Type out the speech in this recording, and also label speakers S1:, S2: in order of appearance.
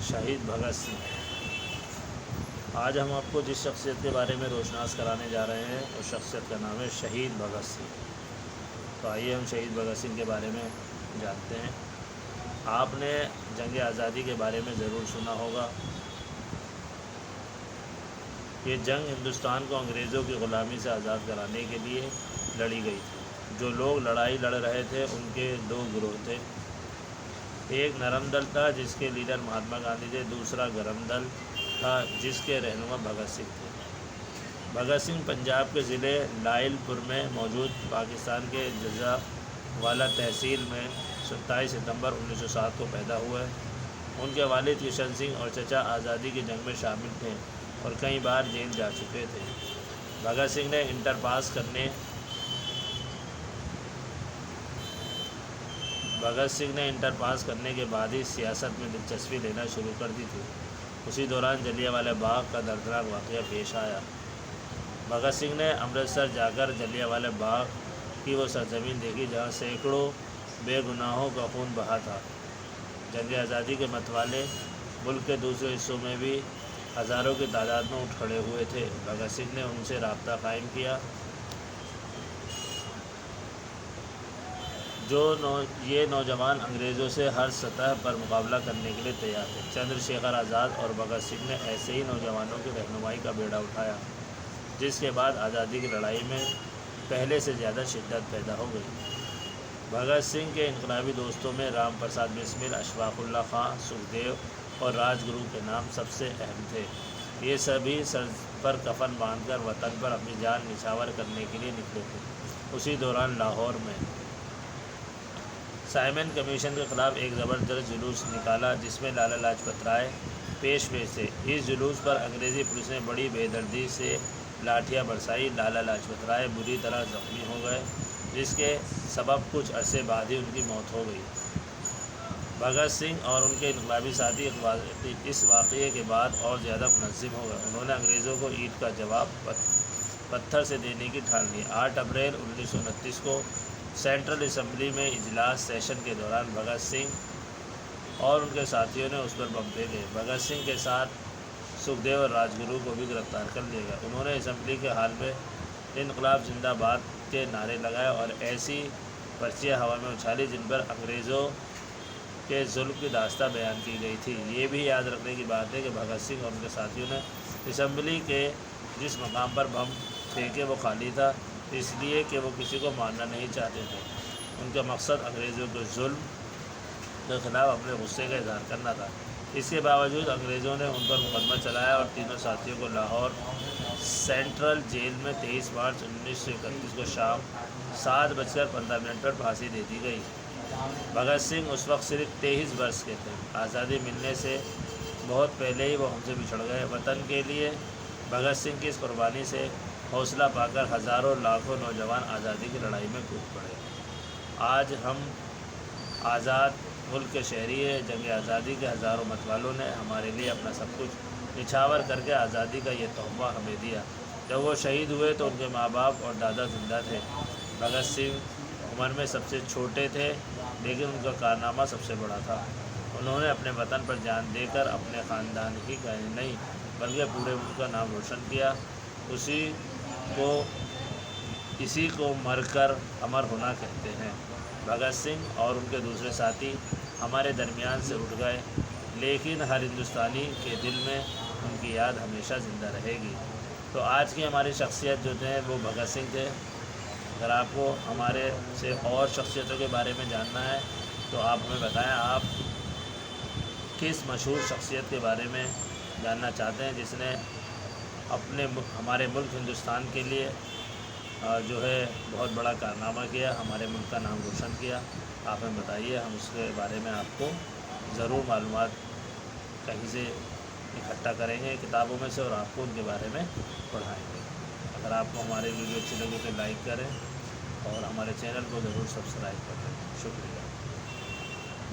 S1: شہید بھگت سنگھ۔ آج ہم آپ کو جس شخصیت کے بارے میں روشناس کرانے جا رہے ہیں اس شخصیت کا نام ہے شہید بھگت سنگھ۔ تو آئیے ہم شہید بھگت سنگھ کے بارے میں جانتے ہیں۔ آپ نے جنگ آزادی کے بارے میں ضرور سنا ہوگا۔ یہ جنگ ہندوستان کو انگریزوں کی غلامی سے آزاد کرانے کے لیے لڑی گئی تھی۔ جو لوگ لڑائی لڑ رہے تھے ان کے دو گروہ تھے۔ ایک نرم دل تھا جس کے لیڈر مہاتما گاندھی تھے، دوسرا گرم دل تھا جس کے رہنما بھگت سنگھ تھے۔ بھگت سنگھ پنجاب کے ضلع لائل پور میں موجود پاکستان کے جزاوالہ تحصیل میں 27 ستمبر 1907 کو پیدا ہوئے۔ ان کے والد کشن سنگھ اور چچا آزادی کی جنگ میں شامل تھے اور کئی بار جیل جا چکے تھے۔ بھگت سنگھ نے انٹر پاس کرنے کے بعد ہی سیاست میں دلچسپی لینا شروع کر دی تھی۔ اسی دوران جلیانوالہ باغ کا دردناک واقعہ پیش آیا۔ بھگت سنگھ نے امرتسر جا کر جلیانوالہ باغ کی وہ سرزمین دیکھی جہاں سینکڑوں بے گناہوں کا خون بہا تھا۔ جنگ آزادی کے متوالے ملک کے دوسرے حصوں میں بھی ہزاروں کی تعداد میں اٹھ کھڑے ہوئے تھے۔ بھگت سنگھ نے ان سے رابطہ قائم کیا۔ یہ نوجوان انگریزوں سے ہر سطح پر مقابلہ کرنے کے لیے تیار تھے۔ چندر شیکھر آزاد اور بھگت سنگھ نے ایسے ہی نوجوانوں کی رہنمائی کا بیڑا اٹھایا، جس کے بعد آزادی کی لڑائی میں پہلے سے زیادہ شدت پیدا ہو گئی۔ بھگت سنگھ کے انقلابی دوستوں میں رام پرساد بسمل، اشفاق اللہ خان، سکھدیو اور راج گرو کے نام سب سے اہم تھے۔ یہ سبھی سر پر کفن باندھ کر وطن پر اپنی جان نچھاور کرنے کے لیے نکلے تھے۔ اسی دوران لاہور میں سائمن کمیشن کے خلاف ایک زبردست جلوس نکالا جس میں لالا لاجپت رائے پیش تھے۔ اس جلوس پر انگریزی پولیس نے بڑی بے دردی سے لاٹھیاں برسائیں۔ لالا لاجپت رائے بری طرح زخمی ہو گئے جس کے سبب کچھ عرصے بعد ہی ان کی موت ہو گئی۔ بھگت سنگھ اور ان کے انقلابی ساتھی اس واقعے کے بعد اور زیادہ منظم ہو گئے۔ انہوں نے انگریزوں کو اینٹ کا جواب پتھر سے دینے کی ٹھان لی۔ 8 اپریل 1929 کو سینٹرل اسمبلی میں اجلاس سیشن کے دوران بھگت سنگھ اور ان کے ساتھیوں نے اس پر بم پھینکے۔ بھگت سنگھ کے ساتھ سکھدیو اور راج گرو کو بھی گرفتار کر لیا گیا۔ انہوں نے اسمبلی کے ہال میں انقلاب زندہ باد کے نعرے لگائے اور ایسی پرچیاں ہوا میں اچھالی جن پر انگریزوں کے ظلم کی داستان بیان کی گئی تھی۔ یہ بھی یاد رکھنے کی بات ہے کہ بھگت سنگھ اور ان کے ساتھیوں نے اسمبلی کے جس مقام پر بم پھینکے وہ خالی تھا، اس لیے کہ وہ کسی کو مارنا نہیں چاہتے تھے۔ ان کا مقصد انگریزوں کے ظلم کے خلاف اپنے غصے کا اظہار کرنا تھا۔ اس کے باوجود انگریزوں نے ان پر مقدمہ چلایا اور تینوں ساتھیوں کو لاہور سینٹرل جیل میں 23 مارچ 1931 کو شام 7:15 پر پھانسی دے دی گئی۔ بھگت سنگھ اس وقت صرف 23 برس کے تھے۔ آزادی ملنے سے بہت پہلے ہی وہ ہم سے بچھڑ گئے۔ وطن کے لیے بھگت سنگھ کی اس قربانی سے حوصلہ پا کر ہزاروں لاکھوں نوجوان آزادی کی لڑائی میں کود پڑے۔ آج ہم آزاد ملک کے شہری ہیں۔ جنگ آزادی کے ہزاروں متوالوں نے ہمارے لیے اپنا سب کچھ نچھاور کر کے آزادی کا یہ تحفہ ہمیں دیا۔ جب وہ شہید ہوئے تو ان کے ماں باپ اور دادا زندہ تھے۔ بھگت سنگھ عمر میں سب سے چھوٹے تھے لیکن ان کا کارنامہ سب سے بڑا تھا۔ انہوں نے اپنے وطن پر جان دے کر اپنے خاندان ہی کا نہیں بلکہ پورے ملک کا نام روشن کیا۔ اسی کو مر کر امر ہونا کہتے ہیں۔ بھگت سنگھ اور ان کے دوسرے ساتھی ہمارے درمیان سے اٹھ گئے لیکن ہر ہندوستانی کے دل میں ان کی یاد ہمیشہ زندہ رہے گی۔ تو آج کی ہماری شخصیت جو تھے وہ بھگت سنگھ تھے۔ اگر آپ کو ہمارے سے اور شخصیتوں کے بارے میں جاننا ہے تو آپ ہمیں بتائیں آپ کس مشہور شخصیت کے بارے میں جاننا چاہتے ہیں جس نے ہمارے ملک ہندوستان کے لیے جو ہے بہت بڑا کارنامہ کیا، ہمارے ملک کا نام روشن کیا۔ آپ ہمیں بتائیے، ہم اس کے بارے میں آپ کو ضرور معلومات کہیں سے اکٹھا کریں گے کتابوں میں سے اور آپ کو ان کے بارے میں پڑھائیں گے۔ اگر آپ کو ہمارے ویڈیو اچھی لگے تو لائک کریں اور ہمارے چینل کو ضرور سبسکرائب کریں۔ شکریہ۔